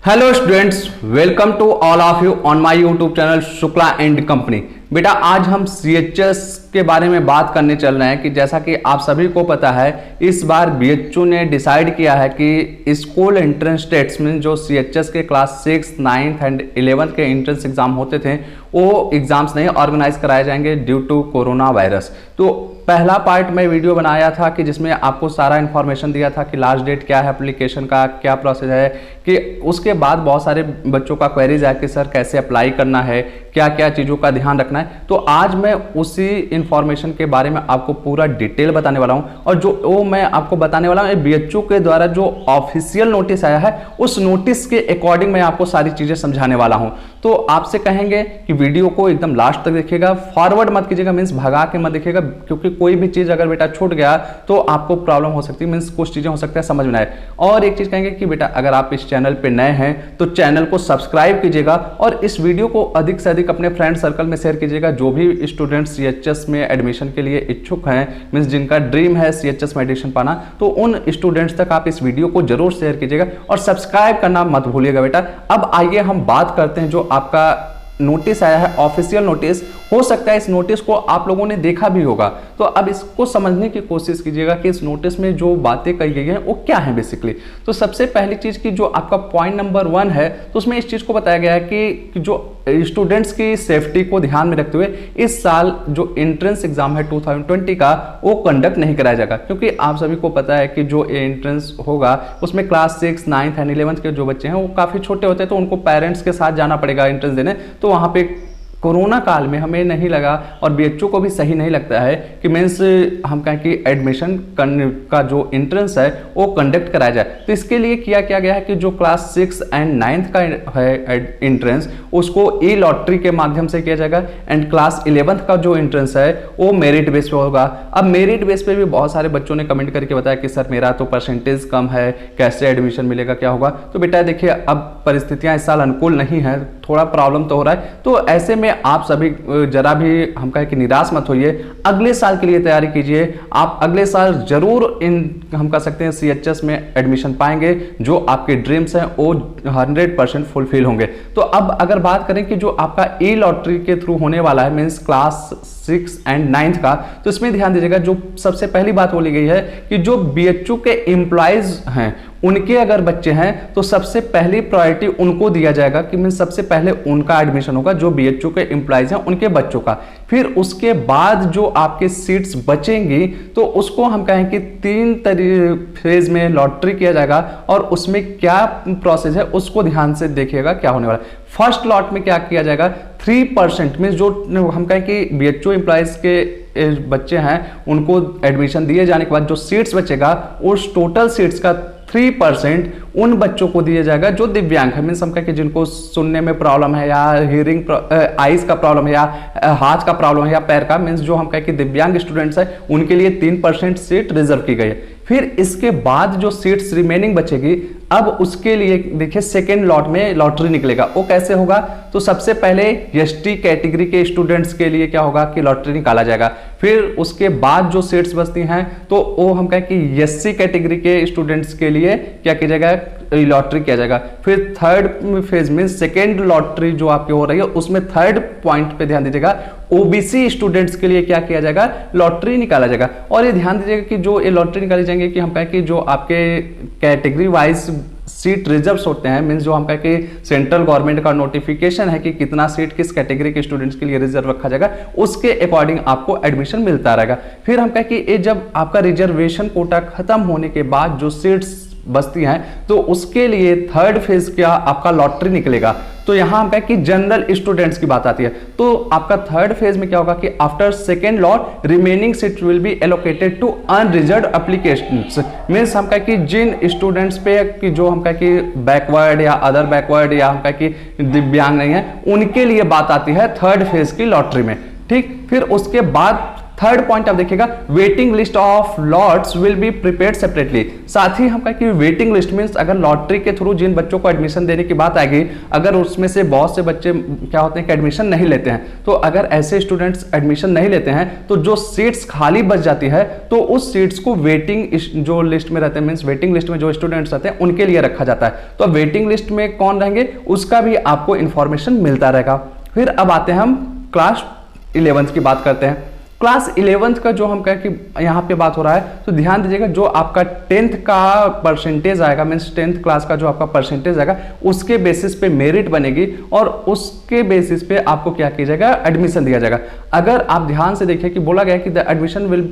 Hello students, welcome to all of you on my YouTube channel Shukla and company. बेटा आज हम CHS के बारे में बात करने चल रहे हैं कि जैसा कि आप सभी को पता है, इस बार बीएचयू ने डिसाइड किया है कि स्कूल एंट्रेंस टेस्ट में जो सीएचएस के क्लास 6, 9 एंड 11 के एंट्रेंस एग्जाम होते थे वो एग्जाम्स नहीं ऑर्गेनाइज कराए जाएंगे ड्यू टू कोरोना वायरस। तो पहला पार्ट में वीडियो बनाया था कि जिसमें आपको सारा इन्फॉर्मेशन दिया था कि लास्ट डेट क्या है एप्लीकेशन का, क्या प्रोसेस है, कि उसके बाद बहुत सारे बच्चों का क्वेरीज है कि सर कैसे अप्लाई करना है, क्या क्या चीज़ों का ध्यान रखना है। तो आज मैं उसी इन्फॉर्मेशन के बारे में आपको पूरा डिटेल बताने वाला हूं और जो वो मैं आपको बताने वाला हूं बीएचयू के द्वारा जो ऑफिशियल नोटिस आया है उस नोटिस के अकॉर्डिंग मैं आपको सारी चीज़ें समझाने वाला हूं। तो आपसे कहेंगे कि वीडियो को एकदम लास्ट तक देखिएगा, फॉरवर्ड मत कीजिएगा, मीन्स भगा के मत देखिएगा, क्योंकि कोई भी चीज़ अगर बेटा छूट गया तो आपको प्रॉब्लम हो सकती है, मीन्स कुछ चीज़ें हो सकता है समझ में आए। और एक चीज़ कहेंगे कि बेटा अगर आप इस चैनल पे नए हैं तो चैनल को सब्सक्राइब कीजिएगा और इस वीडियो को अधिक से अधिक अपने फ्रेंड सर्कल में शेयर कीजिएगा। जो भी स्टूडेंट सीएचएस में एडमिशन के लिए इच्छुक हैं, मीन्स जिनका ड्रीम है सीएचएस में एडमिशन पाना, तो उन स्टूडेंट्स तक आप इस वीडियो को जरूर शेयर कीजिएगा और सब्सक्राइब करना मत भूलिएगा बेटा। अब आइए हम बात करते हैं जो आपका नोटिस आया है, ऑफिशियल नोटिस। हो सकता है इस नोटिस को आप लोगों ने देखा भी होगा, तो अब इसको समझने की कोशिश कीजिएगा कि इस नोटिस में जो बातें कही गई हैं वो क्या है बेसिकली। तो सबसे पहली चीज की जो आपका पॉइंट नंबर 1 है, तो उसमें इस चीज को बताया गया है कि जो स्टूडेंट्स की सेफ्टी को ध्यान में रखते हुए इस साल जो एंट्रेंस एग्जाम है 2020 का वो कंडक्ट नहीं कराया जाएगा, क्योंकि आप सभी को पता है कि जो एंट्रेंस होगा उसमें क्लास 6, 9 एंड 11 के जो बच्चे हैं वो काफी छोटे होते हैं, तो उनको पेरेंट्स के साथ जाना पड़ेगा एंट्रेंस देने। तो वहां पे कोरोना काल में हमें नहीं लगा और बीएचयू को भी सही नहीं लगता है कि मीन्स हम कहें कि एडमिशन का जो एंट्रेंस है वो कंडक्ट कराया जाए। तो इसके लिए किया गया है कि जो क्लास 6 एंड 9 का है एंट्रेंस उसको ई लॉटरी के माध्यम से किया जाएगा एंड क्लास 11 का जो एंट्रेंस है वो मेरिट बेस पे होगा। अब मेरिट बेस पे भी बहुत सारे बच्चों ने कमेंट करके बताया कि सर मेरा तो परसेंटेज कम है, कैसे एडमिशन मिलेगा, क्या होगा। तो बेटा देखिए अब परिस्थितियां इस साल अनुकूल नहीं है, थोड़ा प्रॉब्लम तो हो रहा है। तो ऐसे में आप सभी जरा भी हम कहें कि निराश मत होइए, अगले साल के लिए तैयारी कीजिए। आप अगले साल जरूर इन हम कह सकते हैं सीएचएस में एडमिशन पाएंगे, जो आपके ड्रीम्स हैं वो 100% फुलफिल होंगे। तो अब अगर बात करें कि जो आपका ई लॉटरी के थ्रू होने वाला है मीन्स क्लास 6 एंड 9 का, तो इसमें ध्यान दीजिएगा। जो सबसे पहली बात बोली गई है कि जो बीएचयू के एम्प्लॉयज हैं उनके अगर बच्चे हैं तो सबसे पहली प्रायोरिटी उनको दिया जाएगा कि मीन सबसे पहले उनका एडमिशन होगा, जो बीएचयू के एम्प्लॉयज हैं उनके बच्चों का। फिर उसके बाद जो आपके सीट्स बचेंगी तो उसको हम कहें कि 3 फेज में लॉटरी किया जाएगा और उसमें क्या प्रोसेस है उसको ध्यान से देखिएगा क्या होने वाला है। फर्स्ट लॉट में क्या किया जाएगा, 3% में जो हम कहें कि बीएचयू एम्प्लॉयज के बच्चे हैं उनको एडमिशन दिए जाने के बाद जो सीट्स बचेगा उस टोटल सीट्स का 3% उन बच्चों को दिया जाएगा जो दिव्यांग है, मीन्स हम कहें कि जिनको सुनने में प्रॉब्लम है या हियरिंग आइज का प्रॉब्लम है या हाथ का प्रॉब्लम है या पैर का, मीन्स जो हम कहें कि दिव्यांग स्टूडेंट्स है उनके लिए 3% सीट रिजर्व की गई है। फिर इसके बाद जो सीट्स रिमेनिंग बचेगी अब उसके लिए देखिए सेकेंड लॉट में लॉटरी निकलेगा। वो कैसे होगा, तो सबसे पहले एसटी कैटेगरी के स्टूडेंट्स के लिए क्या होगा कि लॉटरी निकाला जाएगा। फिर उसके बाद जो सीट्स बचती हैं तो वो हम कहें कि एससी कैटेगरी के स्टूडेंट्स के लिए क्या किया जाएगा, लॉटरी किया जाएगा। फिर थर्ड फेज में सेकेंड लॉटरी जो आपकी हो रही है उसमें थर्ड पॉइंट पे ध्यान दीजिएगा, ओबीसी स्टूडेंट्स के लिए क्या किया जाएगा, लॉटरी निकाला जाएगा। और ये ध्यान दीजिएगा कि जो ये लॉटरी निकाली जाएंगे कि हम कहें कि जो आपके कैटेगरी वाइज सीट रिजर्व्स होते हैं, मींस जो हम कहें कि सेंट्रल गवर्नमेंट का नोटिफिकेशन है कि कितना सीट किस कैटेगरी के स्टूडेंट्स के लिए रिजर्व रखा जाएगा, उसके अकॉर्डिंग आपको एडमिशन मिलता रहेगा। फिर हम कहें कि ये जब आपका रिजर्वेशन कोटा खत्म होने के बाद जो सीट्स बचती हैं तो उसके लिए थर्ड फेज क्या आपका लॉटरी निकलेगा। तो यहां हम कहें कि जनरल स्टूडेंट्स की बात आती है, तो आपका थर्ड फेज में क्या होगा कि after second lot remaining seat will be allocated to unreserved applications, means हम कहें कि जिन स्टूडेंट्स पे कि जो हम कहें कि बैकवर्ड या अदर बैकवर्ड या हम कहें कि दिव्यांग नहीं है उनके लिए बात आती है थर्ड फेज की लॉटरी में। ठीक, फिर उसके बाद थर्ड पॉइंट आप देखिएगा, waiting list of lots will be prepared separately. साथ ही हम कहें कि वेटिंग लिस्ट मींस अगर लॉटरी के थ्रू जिन बच्चों को एडमिशन देने की बात आएगी, अगर उसमें से बहुत से बच्चे क्या होते हैं कि एडमिशन नहीं लेते हैं, तो अगर ऐसे स्टूडेंट्स एडमिशन नहीं लेते हैं तो जो सीट्स खाली बच जाती है तो उस सीट्स को वेटिंग जो लिस्ट में रहते हैं मींस वेटिंग लिस्ट में जो स्टूडेंट्स रहते हैं उनके लिए रखा जाता है। तो वेटिंग लिस्ट में कौन रहेंगे उसका भी आपको इंफॉर्मेशन मिलता रहेगा। फिर अब आते हैं हम क्लास 11th की बात करते हैं। क्लास 11th का जो हम कहें कि यहाँ पे बात हो रहा है, तो ध्यान दीजिएगा जो आपका 10th का परसेंटेज आएगा मीन्स 10th क्लास का जो आपका परसेंटेज आएगा उसके बेसिस पे मेरिट बनेगी और उसके बेसिस पे आपको क्या किया जाएगा, एडमिशन दिया जाएगा। अगर आप ध्यान से देखिए कि बोला गया कि the admission will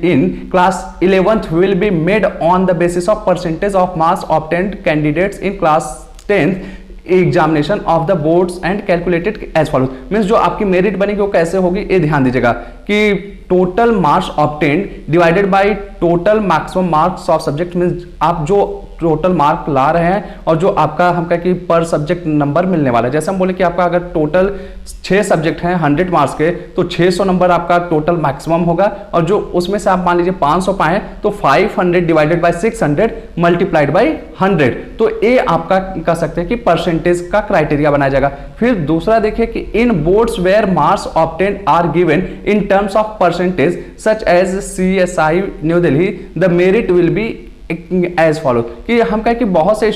in class 11th will be made on the basis of percentage of marks obtained candidates in class 10th examination of the boards and calculated as follows. Means जो आपकी मेरिट बनेगी वो कैसे होगी, ये ध्यान दीजिएगा कि total marks obtained divided by total maximum marks of subject. Means आप जो टोटल मार्क ला रहे हैं और जो आपका हम कहें कि पर सब्जेक्ट नंबर मिलने वाला है, जैसे हम बोले कि आपका अगर टोटल 6 सब्जेक्ट हैं 100 मार्क्स के तो 600 नंबर आपका टोटल मैक्सिमम होगा और जो उसमें से आप मान लीजिए 500 पाए तो 500 डिवाइडेड बाय 600 मल्टीप्लाइड बाय 100। तो ये आपका कह सकते हैं कि परसेंटेज का क्राइटेरिया बनाया जाएगा। फिर दूसरा देखिए कि in boards where marks obtained are given in terms of percentage such as CSI new Delhi the merit will be as follow. कि हम कहें कि बहुत से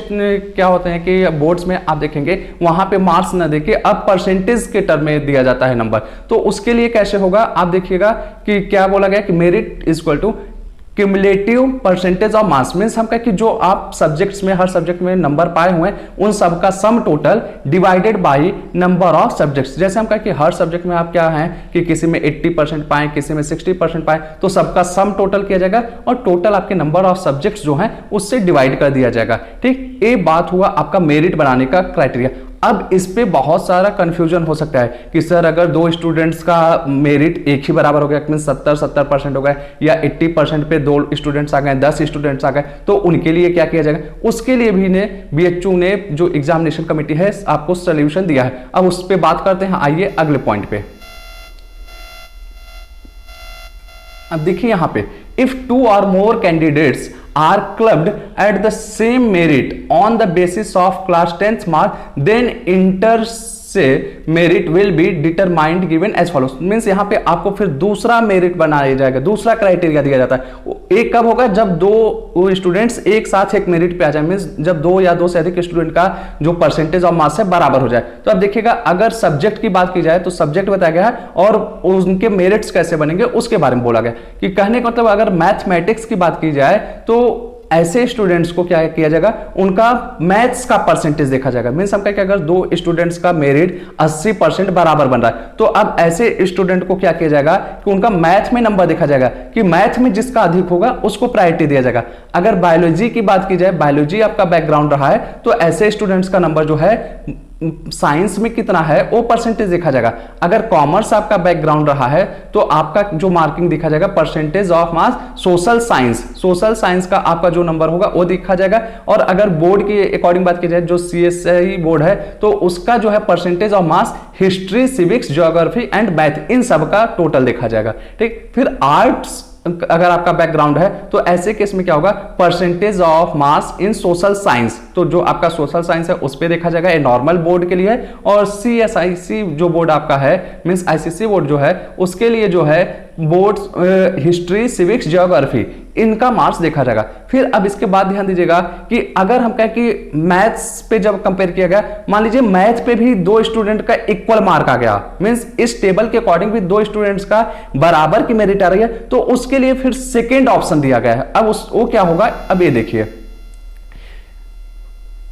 क्या होते हैं कि बोर्ड्स में आप देखेंगे वहां पे मार्क्स न देके अब परसेंटेज के टर्म में दिया जाता है नंबर। तो उसके लिए कैसे होगा आप देखिएगा कि क्या बोला गया कि merit is equal to cumulative percentage of marks. Means हम कहें कि जो आप सब्जेक्ट्स में हर सब्जेक्ट में नंबर पाए हुए हैं उन सब का sum total divided by number of subjects. जैसे हम कहें कि हर सब्जेक्ट में आप क्या हैं कि किसी में 80% पाए, किसी में 60% पाए, तो सबका सम टोटल किया जाएगा और टोटल आपके नंबर ऑफ सब्जेक्ट्स जो हैं उससे डिवाइड कर दिया जाएगा। ठीक, ये बात हुआ आपका मेरिट बनाने का क्राइटेरिया। अब इस पे बहुत सारा कंफ्यूजन हो सकता है कि सर अगर 2 स्टूडेंट्स का मेरिट एक ही बराबर हो गया मीन 70% हो गए या 80% पे 2 स्टूडेंट्स आ गए, 10 स्टूडेंट्स आ गए, तो उनके लिए क्या किया जाएगा। उसके लिए भी ने BHU ने जो एग्जामिनेशन कमेटी है आपको सोल्यूशन दिया है। अब उस पर बात करते हैं, आइए अगले पॉइंट पे। अब देखिए यहां पे if 2 or more candidates are clubbed at the same merit on the basis of class 10th mark then inter से merit will be determined given as follows. Means यहाँ पे आपको फिर दूसरा मेरिट बनाया जाएगा, दूसरा क्राइटेरिया दिया जाता है। एक कब होगा जब 2 स्टूडेंट्स एक साथ एक मेरिट पे आ जाए, मींस जब 2 या 2 से अधिक स्टूडेंट का जो परसेंटेज ऑफ मार्क्स है बराबर हो जाए। तो अब देखिएगा अगर सब्जेक्ट की बात की जाए तो सब्जेक्ट बताया गया है और उनके मेरिट्स कैसे बनेंगे उसके बारे में बोला गया कि कहने का मतलब अगर मैथमेटिक्स की बात की जाए तो ऐसे स्टूडेंट्स को क्या किया जाएगा, उनका मैथ्स का परसेंटेज देखा जाएगा। मींस हम कहें कि अगर 2 स्टूडेंट्स का मेरिट 80% बराबर बन रहा है तो अब ऐसे स्टूडेंट को क्या किया जाएगा कि उनका मैथ में नंबर देखा जाएगा कि मैथ में जिसका अधिक होगा उसको प्रायोरिटी दिया जाएगा। अगर बायोलॉजी की बात की जाए, बायोलॉजी आपका बैकग्राउंड रहा है तो ऐसे स्टूडेंट्स का नंबर जो है साइंस में कितना है वो परसेंटेज देखा जाएगा। अगर कॉमर्स आपका बैकग्राउंड रहा है तो आपका जो मार्किंग देखा जाएगा percentage of marks social science का आपका जो नंबर होगा वो देखा जाएगा। और अगर बोर्ड की अकॉर्डिंग बात की जाए जो CSI बोर्ड है तो उसका जो है percentage of marks history, civics, geography and math in सब का टोटल देखा जाएगा। ठीक, फिर आर्ट्स अगर आपका बैकग्राउंड है तो ऐसे केस में क्या होगा, percentage of marks in social science, तो जो आपका सोशल साइंस है उस पे देखा जाएगा, ये नॉर्मल बोर्ड के लिए है। और CSIC जो बोर्ड आपका है मींस ICC बोर्ड जो है उसके लिए जो है बोर्ड हिस्ट्री, सिविक्स, ज्योग्राफी इनका मार्क्स देखा जाएगा। फिर अब इसके बाद ध्यान दीजिएगा कि अगर हम कहें कि मैथ्स पे जब कंपेयर किया गया, मान लीजिए मैथ पे भी 2 स्टूडेंट का इक्वल मार्क आ गया, मींस इस टेबल के अकॉर्डिंग भी 2 स्टूडेंट्स का बराबर की मेरिट आ रही है तो उसके लिए फिर सेकेंड ऑप्शन दिया गया है। अब वो क्या होगा, अब ये देखिए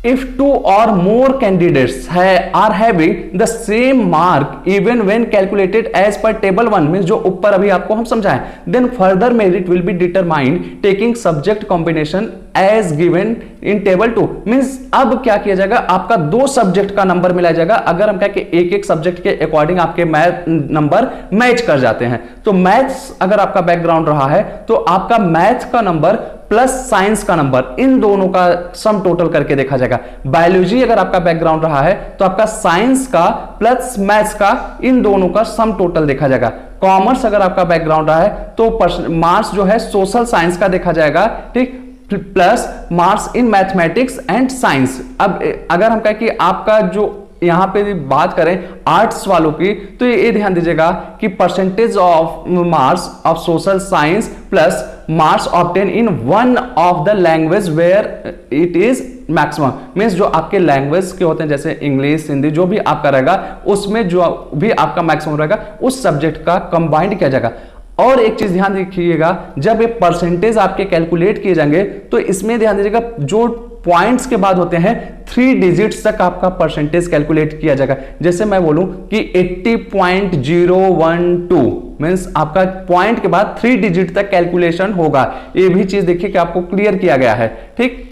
if 2 or more candidates are having the same mark even when calculated as per table 1 means जो ऊपर अभी आपको हम समझाएं, then further merit will be determined taking subject combination as given in table 2 means अब क्या किया जाएगा, आपका 2 सब्जेक्ट का नंबर मिला जाएगा। अगर हम कहें कि एक सब्जेक्ट के अकॉर्डिंग आपके मैथ नंबर मैच कर जाते हैं तो मैथ्स अगर आपका बैकग्राउंड रहा है तो आपका मैथ का नंबर प्लस साइंस का नंबर, इन दोनों का सम टोटल करके देखा जाएगा। बायोलॉजी अगर आपका बैकग्राउंड रहा है तो आपका साइंस का प्लस मैथ्स का, इन दोनों का सम टोटल देखा जाएगा। कॉमर्स अगर आपका बैकग्राउंड रहा है तो मार्क्स जो है सोशल साइंस का देखा जाएगा, ठीक, plus marks in mathematics and science. अब अगर हम कहें कि आपका जो यहां पे बात करें आर्ट्स वालों की, तो ये ध्यान दीजिएगा कि percentage of marks of social science plus marks obtain in one of the language where it is maximum, means जो आपके लैंग्वेज के होते हैं जैसे इंग्लिश, हिंदी, जो भी आपका रहेगा उसमें जो भी आपका मैक्सिमम रहेगा उस सब्जेक्ट का कंबाइंड किया जाएगा। और एक चीज ध्यान रखिएगा, जब ये परसेंटेज आपके कैलकुलेट किए जाएंगे तो इसमें ध्यान दीजिएगा जो पॉइंट्स के बाद होते हैं 3 डिजिट्स तक आपका परसेंटेज कैलकुलेट किया जाएगा। जैसे मैं बोलूं कि 80.012 मींस आपका पॉइंट के बाद 3 डिजिट तक कैलकुलेशन होगा। ये भी चीज देखिए कि आपको क्लियर किया गया है, ठीक।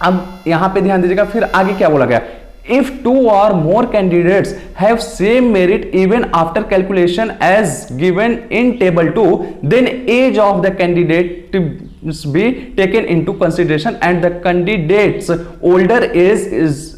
अब यहां पे ध्यान दीजिएगा, फिर आगे क्या बोला गया, if 2 or more candidates have same merit even after calculation as given in table 2, then age of the candidate to be taken into consideration and the candidates older age is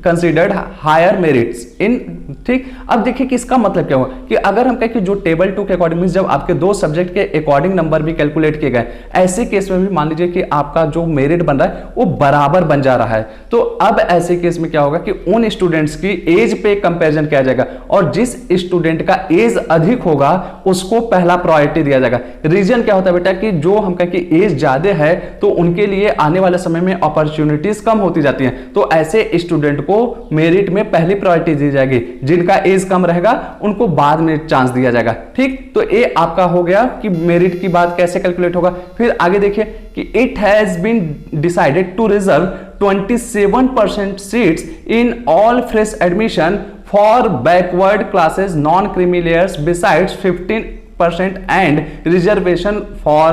considered higher merits in, ठीक। अब देखिए कि इसका मतलब क्या हुआ कि अगर हम कहें कि जो टेबल 2 के अकॉर्डिंग जब आपके 2 सब्जेक्ट के अकॉर्डिंग नंबर भी कैलकुलेट किए गए, ऐसे केस में भी मान लीजिए कि आपका जो मेरिट बन रहा है वो बराबर बन जा रहा है, तो अब ऐसे केस में क्या होगा कि उन स्टूडेंट्स की एज पे कंपैरिजन किया जाएगा और जिस स्टूडेंट का एज अधिक होगा उसको पहला प्रायोरिटी दिया जाएगा। रीजन क्या होता है बेटा कि जो हम कहें कि एज ज्यादा है तो उनके लिए आने वाले समय में अपॉर्चुनिटीज कम होती जाती हैं, तो ऐसे स्टूडेंट को मेरिट में पहली प्रायोरिटी दी जाएगी। जिनका एज कम रहेगा उनको बाद में चांस दिया जाएगा, ठीक। तो ये आपका हो गया कि मेरिट की बात कैसे कैलकुलेट होगा। फिर आगे देखिए कि it has been decided to reserve 27% seats in all fresh admission for backward classes non-creamy layers besides 15% and reservation for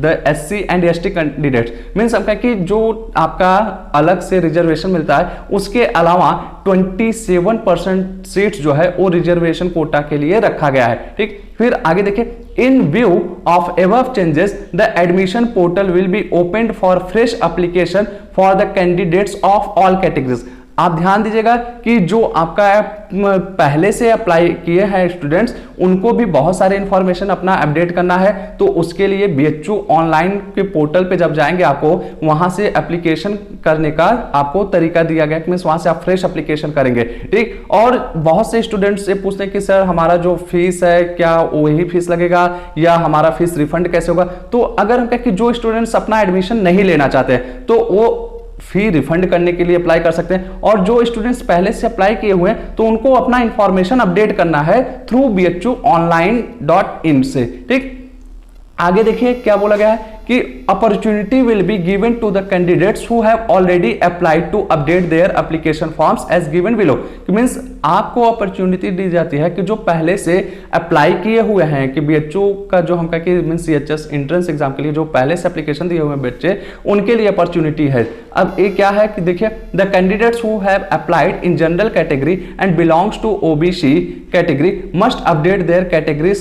the SC and ST candidates। Means आपका कि जो आपका अलग से रिजर्वेशन मिलता है उसके अलावा 27% सीट्स जो है वो रिजर्वेशन कोटा के लिए रखा गया है, ठीक। फिर आगे देखिए, इन view of above changes the admission portal will be open for fresh application for the candidates of all categories. आप ध्यान दीजिएगा कि जो आपका पहले से अप्लाई किए हैं स्टूडेंट्स उनको भी बहुत सारे इंफॉर्मेशन अपना अपडेट करना है, तो उसके लिए BHU ऑनलाइन के पोर्टल पे जब जाएंगे आपको वहां से एप्लीकेशन करने का आपको तरीका दिया गया कि वहां से आप फ्रेश एप्लीकेशन करेंगे, ठीक। और बहुत से स्टूडेंट्स से पूछते हैं कि सर हमारा जो फीस है क्या वही फीस लगेगा या हमारा फीस रिफंड कैसे होगा। तो अगर हम कहें कि जो स्टूडेंट्स अपना एडमिशन नहीं लेना चाहते तो वो फी रिफंड करने के लिए अप्लाई कर सकते हैं, और जो स्टूडेंट्स पहले से अप्लाई किए हुए हैं तो उनको अपना इंफॉर्मेशन अपडेट करना है थ्रू bhuonline.in से, ठीक। आगे देखिए क्या बोला गया है कि opportunity will be given to the candidates who have already applied to update their application forms as given below. Means आपको अपॉर्चुनिटी दी जाती है कि जो पहले से अप्लाई किए हुए हैं कि BHU का जो हम कहें कि मींस CHS एंट्रेंस एग्जाम के लिए जो पहले से एप्लीकेशन दिए हुए हैं बच्चे उनके लिए अपॉर्चुनिटी है। अब ये क्या है कि देखिए, the candidates who have applied in general category and belongs to OBC category must update their category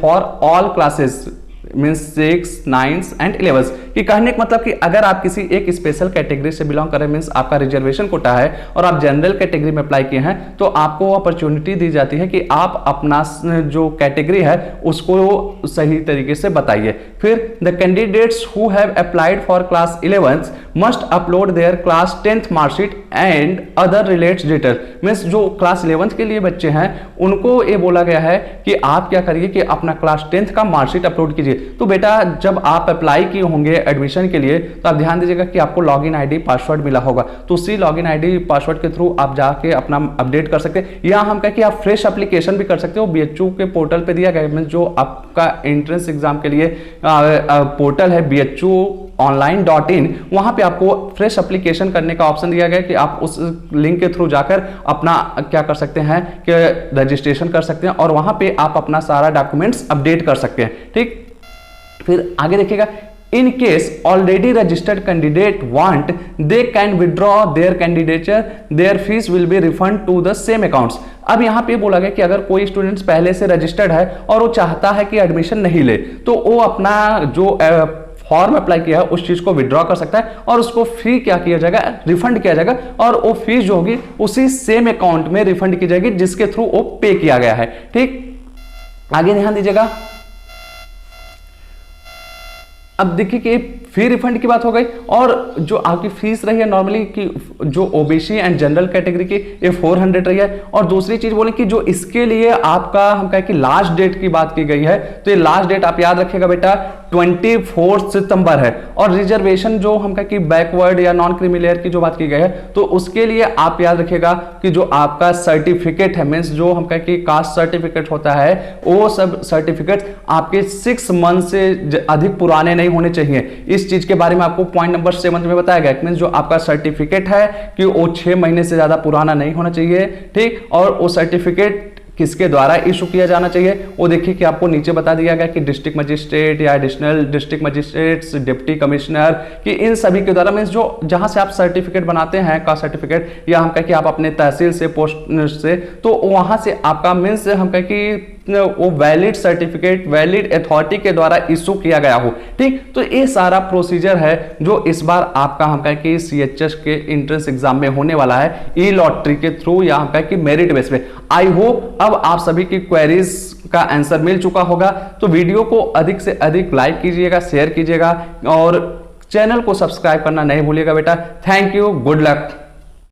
for all classes means 6, 9 and 11। कि कहने का मतलब कि अगर आप किसी एक स्पेशल कैटेगरी से बिलोंग कर रहे हैं, मीन्स आपका रिजर्वेशन कोटा है और आप जनरल कैटेगरी में अप्लाई किए हैं, तो आपको अपॉर्चुनिटी दी जाती है कि आप अपना जो कैटेगरी है उसको सही तरीके से बताइए। फिर the candidates who have applied for class 11 must upload their class 10th marksheet and other related detail. Means जो क्लास 11th के लिए बच्चे हैं उनको ये बोला गया है कि आप क्या करिए कि अपना क्लास 10th का मार्कशीट अपलोड कीजिए। तो बेटा जब आप अप्लाई किए होंगे एडमिशन के लिए तो आप ध्यान दीजिएगा कि आपको लॉगिन आईडी पासवर्ड मिला होगा, तो उसी लॉगिन आईडी पासवर्ड के थ्रू आप जाके अपना अपडेट कर सकते हैं, या हम कहें कि आप फ्रेश एप्लीकेशन भी कर सकते हो। BHU के पोर्टल पे दिया गया है, जो आपका एंट्रेंस एग्जाम के लिए पोर्टल है bhuonline.in, वहां पे आपको फ्रेश एप्लीकेशन करने का ऑप्शन दिया गया है कि आप उस लिंक के थ्रू जाकर अपना क्या कर सकते हैं कि रजिस्ट्रेशन कर सकते हैं और वहां पे आप अपना सारा डॉक्यूमेंट्स अपडेट कर सकते हैं, ठीक। फिर आगे देखिएगा, In case already registered candidate want, they can withdraw their candidature. Their fees will be refunded to the same accounts. अब यहाँ पे बोला गया कि अगर कोई स्टूडेंट्स पहले से रजिस्टर्ड है और वो चाहता है कि एडमिशन नहीं ले, तो वो अपना जो फॉर्म अप्लाई किया है उस चीज को विड्रॉ कर सकता है और उसको फी क्या किया जाएगा, रिफंड किया जाएगा, और वो फीस जो होगी उसी सेम अकाउंट में रिफंड की जाएगी जिसके थ्रू वो पे किया गया है। ठीक, आगे ध्यान दीजिएगा। अब देखिए कि फी रिफंड की बात हो गई, और जो आपकी फीस रही है नॉर्मली कि जो ओबीसी एंड जनरल कैटेगरी की ये 400 रही है। और दूसरी चीज बोले कि जो इसके लिए आपका हम कहें कि लास्ट डेट की बात की गई है, तो ये लास्ट डेट आप याद रखिएगा बेटा 24 सितंबर है। और रिजर्वेशन जो हम कहें कि बैकवर्ड या नॉन क्रीमी लेयर की जो बात की गई है, तो उसके लिए आप याद रखिएगा कि जो आपका सर्टिफिकेट है, मीन्स जो हम कहें कि कास्ट सर्टिफिकेट होता है, वो सब सर्टिफिकेट आपके 6 मंथ से अधिक पुराने नहीं होने चाहिए। इस चीज के बारे में आपको पॉइंट नंबर 7 में बताया गया, मींस जो आपका सर्टिफिकेट है कि वो 6 महीने से ज्यादा पुराना नहीं होना चाहिए। ठीक, और वो सर्टिफिकेट किसके द्वारा इशू किया जाना चाहिए, वो देखिए कि आपको नीचे बता दिया गया कि डिस्ट्रिक्ट मजिस्ट्रेट या additional district magistrates, deputy commissioner, कि इन सभी के द्वारा, मींस जो जहां से आप सर्टिफिकेट बनाते हैं कास्ट सर्टिफिकेट, या हम कहें कि आप अपने तहसील से, पोस्ट से, तो वहां से आपका मींस हम कहें कि वो वैलिड सर्टिफिकेट वैलिड अथॉरिटी के द्वारा इशू किया गया हो। ठीक, तो ये सारा प्रोसीजर है जो इस बार आपका हम कहें कि सीएचएस के एंट्रेंस एग्जाम में होने वाला है, ई लॉटरी के थ्रू या हम कहें कि मेरिट बेस पे। आई होप अब आप सभी की क्वेरीज का आंसर मिल चुका होगा। तो वीडियो को अधिक से अधिक लाइक कीजिएगा, शेयर कीजिएगा और चैनल को सब्सक्राइब करना नहीं भूलिएगा बेटा। Thank you, good luck.